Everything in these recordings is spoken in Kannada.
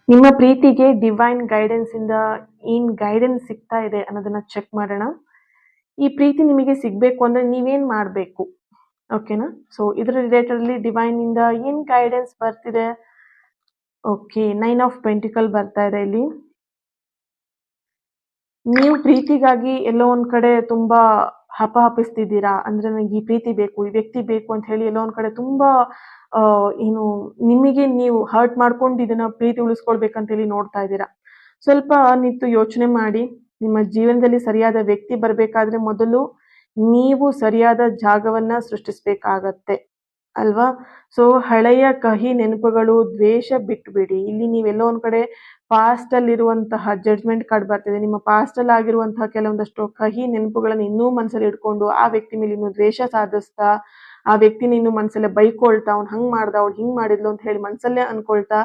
ನಿಮ್ಮ ಪ್ರೀತಿಗೆ ಡಿವೈನ್ ಗೈಡೆನ್ಸ್ ಇಂದ ಏನ್ ಗೈಡೆನ್ಸ್ ಸಿಗ್ತಾ ಇದೆ ಅನ್ನೋದನ್ನ ಚೆಕ್ ಮಾಡೋಣ. ಈ ಪ್ರೀತಿ ನಿಮಗೆ ಸಿಗ್ಬೇಕು ಅಂದ್ರೆ ನೀವೇನ್ ಮಾಡ್ಬೇಕು? ಓಕೆನಾ? ಸೊ ಇದ್ರ ರಿಲೇಟೆಡ್ ಅಲ್ಲಿ ಡಿವೈನ್ ಇಂದ ಏನ್ ಗೈಡೆನ್ಸ್ ಬರ್ತಿದೆ? ಓಕೆ, 9 ಆಫ್ ಪೆಂಟಿಕಲ್ ಬರ್ತಾ ಇದೆ ಇಲ್ಲಿ. ನೀವು ಪ್ರೀತಿಗಾಗಿ ಎಲ್ಲೋ ಒಂದ್ ಕಡೆ ತುಂಬಾ ಹಪಹಪಿಸ್ತಿದ್ದೀರಾ. ಅಂದ್ರೆ ನನಗೆ ಈ ಪ್ರೀತಿ ಬೇಕು, ಈ ವ್ಯಕ್ತಿ ಬೇಕು ಅಂತ ಹೇಳಿ ಎಲ್ಲೋ ಒಂದ್ ಕಡೆ ತುಂಬಾ ಏನು ನಿಮಗೆ ನೀವು ಹರ್ಟ್ ಮಾಡ್ಕೊಂಡು ಇದನ್ನ ಪ್ರೀತಿ ಉಳಿಸ್ಕೊಳ್ಬೇಕಂತ ಹೇಳಿ ನೋಡ್ತಾ ಇದ್ದೀರಾ. ಸ್ವಲ್ಪ ನಿಂತು ಯೋಚನೆ ಮಾಡಿ. ನಿಮ್ಮ ಜೀವನದಲ್ಲಿ ಸರಿಯಾದ ವ್ಯಕ್ತಿ ಬರ್ಬೇಕಾದ್ರೆ ಮೊದಲು ನೀವು ಸರಿಯಾದ ಜಾಗವನ್ನ ಸೃಷ್ಟಿಸ್ಬೇಕಾಗತ್ತೆ ಅಲ್ವಾ? ಸೊ ಹಳೆಯ ಕಹಿ ನೆನಪುಗಳು, ದ್ವೇಷ ಬಿಟ್ಬಿಡಿ. ಇಲ್ಲಿ ನೀವೆಲ್ಲೋ ಒಂದ್ ಕಡೆ ಪಾಸ್ಟ್ ಅಲ್ಲಿರುವಂತಹ ಜಡ್ಜ್ಮೆಂಟ್ ಕಾರ್ಡ್ ಬರ್ತಿದೆ. ನಿಮ್ಮ ಪಾಸ್ಟ್ ಅಲ್ಲಿ ಆಗಿರುವಂತಹ ಕೆಲವೊಂದಷ್ಟು ಕಹಿ ನೆನಪುಗಳನ್ನ ಇನ್ನೂ ಮನಸ್ಸಲ್ಲಿ ಇಟ್ಕೊಂಡು ಆ ವ್ಯಕ್ತಿ ಮೇಲೆ ಇನ್ನೂ ದ್ವೇಷ ಸಾಧಿಸ್ತಾ, ಆ ವ್ಯಕ್ತಿನ ಇನ್ನು ಮನಸ್ಸಲ್ಲೇ ಬೈಕೊಳ್ತಾ, ಅವ್ನು ಹಂಗ್ ಮಾಡ್ದ, ಅವ್ಳು ಹಿಂಗ್ ಮಾಡಿದ್ಲು ಅಂತ ಹೇಳಿ ಮನಸ್ಸಲ್ಲೇ ಅನ್ಕೊಳ್ತಾ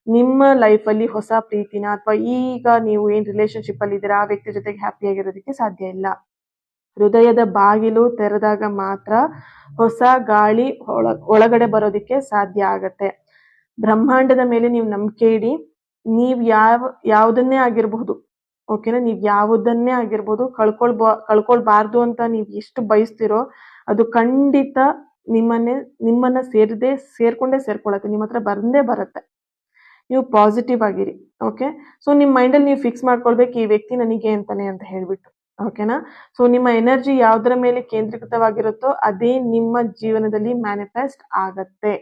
ನಿಮ್ಮ ಲೈಫ್ ಅಲ್ಲಿ ಹೊಸ ಪ್ರೀತಿನ ಅಥವಾ ಈಗ ನೀವು ಏನ್ ರಿಲೇಶನ್ಶಿಪ್ ಅಲ್ಲಿ ಇದ್ದೀರಾ ಆ ವ್ಯಕ್ತಿ ಜೊತೆಗೆ ಹ್ಯಾಪಿ ಆಗಿರೋದಕ್ಕೆ ಸಾಧ್ಯ ಇಲ್ಲ. ಹೃದಯದ ಬಾಗಿಲು ತೆರೆದಾಗ ಮಾತ್ರ ಹೊಸ ಗಾಳಿ ಒಳಗಡೆ ಬರೋದಿಕ್ಕೆ ಸಾಧ್ಯ ಆಗತ್ತೆ. ಬ್ರಹ್ಮಾಂಡದ ಮೇಲೆ ನೀವು ನಂಬಿಕೆ ಇಡಿ. ನೀವ್ ಯಾವ್ದನ್ನೇ ಆಗಿರ್ಬಹುದು, ಓಕೆನಾ? ನೀವ್ ಯಾವುದನ್ನೇ ಆಗಿರ್ಬೋದು ಕಳ್ಕೊಳ್ಬಾರ್ದು ಅಂತ ನೀವ್ ಎಷ್ಟು ಬಯಸ್ತಿರೋ ಅದು ಖಂಡಿತ ನಿಮ್ಮನ್ನ ಸೇರ್ಕೊಂಡೇ ಸೇರ್ಕೊಳತ್ತೆ. ನಿಮ್ಮ ಹತ್ರ ಬಂದೇ ಬರುತ್ತೆ. ನೀವು ಪಾಸಿಟಿವ್ ಆಗಿರಿ. ಓಕೆ, ಸೊ ನಿಮ್ ಮೈಂಡಲ್ಲಿ ನೀವು ಫಿಕ್ಸ್ ಮಾಡ್ಕೊಳ್ಬೇಕು ಈ ವ್ಯಕ್ತಿ ನನಗೆ ಅಂತಾನೆ ಅಂತ ಹೇಳ್ಬಿಟ್ಟು. ಓಕೆನಾ? ಸೊ ನಿಮ್ಮ ಎನರ್ಜಿ ಯಾವ್ದರ ಮೇಲೆ ಕೇಂದ್ರೀಕೃತವಾಗಿರುತ್ತೋ ಅದೇ ನಿಮ್ಮ ಜೀವನದಲ್ಲಿ ಮ್ಯಾನಿಫೆಸ್ಟ್ ಆಗತ್ತೆ.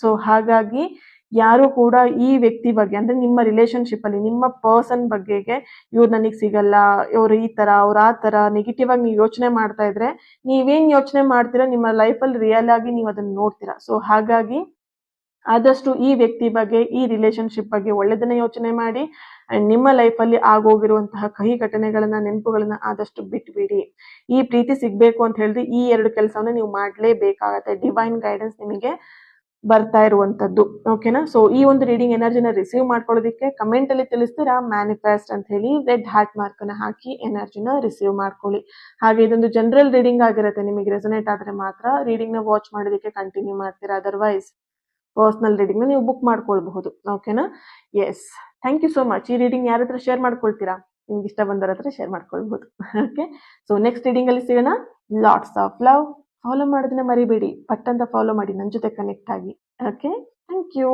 ಸೊ ಹಾಗಾಗಿ ಯಾರು ಕೂಡ ಈ ವ್ಯಕ್ತಿ ಬಗ್ಗೆ ಅಂದ್ರೆ ನಿಮ್ಮ ರಿಲೇಶನ್ಶಿಪ್ ಅಲ್ಲಿ ನಿಮ್ಮ ಪರ್ಸನ್ ಬಗ್ಗೆಗೆ ಇವ್ರು ನನಗ್ ಸಿಗಲ್ಲ, ಇವ್ರು ಈ ತರ, ಅವ್ರು ಆ ತರ ನೆಗೆಟಿವ್ ಆಗಿ ನೀವು ಯೋಚನೆ ಮಾಡ್ತಾ ಇದ್ರೆ ನೀವೇನ್ ಯೋಚನೆ ಮಾಡ್ತೀರಾ ನಿಮ್ಮ ಲೈಫ್ ಅಲ್ಲಿ ರಿಯಲ್ ಆಗಿ ನೀವು ಅದನ್ನ ನೋಡ್ತೀರಾ. ಸೊ ಹಾಗಾಗಿ ಆದಷ್ಟು ಈ ವ್ಯಕ್ತಿ ಬಗ್ಗೆ, ಈ ರಿಲೇಶನ್ಶಿಪ್ ಬಗ್ಗೆ ಒಳ್ಳೆದನ್ನ ಯೋಚನೆ ಮಾಡಿ. ಅಂಡ್ ನಿಮ್ಮ ಲೈಫ್ ಅಲ್ಲಿ ಆಗೋಗಿರುವಂತಹ ಕಹಿ ಘಟನೆಗಳನ್ನ, ನೆನಪುಗಳನ್ನ ಆದಷ್ಟು ಬಿಟ್ಬಿಡಿ. ಈ ಪ್ರೀತಿ ಸಿಗ್ಬೇಕು ಅಂತ ಹೇಳಿದ್ರೆ ಈ 2 ಕೆಲಸವನ್ನ ನೀವು ಮಾಡ್ಲೇಬೇಕಾಗತ್ತೆ. ಡಿವೈನ್ ಗೈಡೆನ್ಸ್ ನಿಮಗೆ ಬರ್ತಾ ಇರುವಂತದ್ದು. ಓಕೆನಾ? ಸೊ ಈ ಒಂದು ರೀಡಿಂಗ್ ಎನರ್ಜಿನ ರಿಸೀವ್ ಮಾಡ್ಕೊಳ್ಳೋದಿಕ್ಕೆ ಕಮೆಂಟ್ ಅಲ್ಲಿ ತಿಳಿಸ್ತೀರಾ ಮ್ಯಾನಿಫೆಸ್ಟ್ ಅಂತ ಹೇಳಿ ರೆಡ್ ಹಾರ್ಟ್ ಮಾರ್ಕ್ ಅನ್ನ ಹಾಕಿ ಎನರ್ಜಿನ ರಿಸೀವ್ ಮಾಡ್ಕೊಳ್ಳಿ. ಹಾಗೆ ಇದೊಂದು ಜನರಲ್ ರೀಡಿಂಗ್ ಆಗಿರುತ್ತೆ. ನಿಮಗೆ ರೆಸೊನೇಟ್ ಆದ್ರೆ ಮಾತ್ರ ರೀಡಿಂಗ್ ನ ವಾಚ್ ಮಾಡೋದಕ್ಕೆ ಕಂಟಿನ್ಯೂ ಮಾಡ್ತೀರಾ. ಅದರ್ವೈಸ್ ಪರ್ಸನಲ್ ರೀಡಿಂಗ್ ನೀವು ಬುಕ್ ಮಾಡ್ಕೊಳ್ಬಹುದು. ಓಕೆನಾ? Yes, thank you so much. ಈ ರೀಡಿಂಗ್ ಯಾರ ಹತ್ರ ಶೇರ್ ಮಾಡ್ಕೊಳ್ತೀರಾ? ನಿಮ್ಗೆ ಇಷ್ಟ ಬಂದವ್ರ ಹತ್ರ ಶೇರ್ ಮಾಡ್ಕೊಳ್ಬಹುದು. ಓಕೆ, ಸೊ ನೆಕ್ಸ್ಟ್ ರೀಡಿಂಗ್ ಅಲ್ಲಿ ಸಿಗೋಣ. Lots of love. ಫಾಲೋ ಮಾಡೋದನ್ನ ಮರಿಬೇಡಿ. ಪಟ್ಟಂತ ಫಾಲೋ ಮಾಡಿ, ನನ್ನ ಜೊತೆ ಕನೆಕ್ಟ್ ಆಗಿ. Okay, thank you.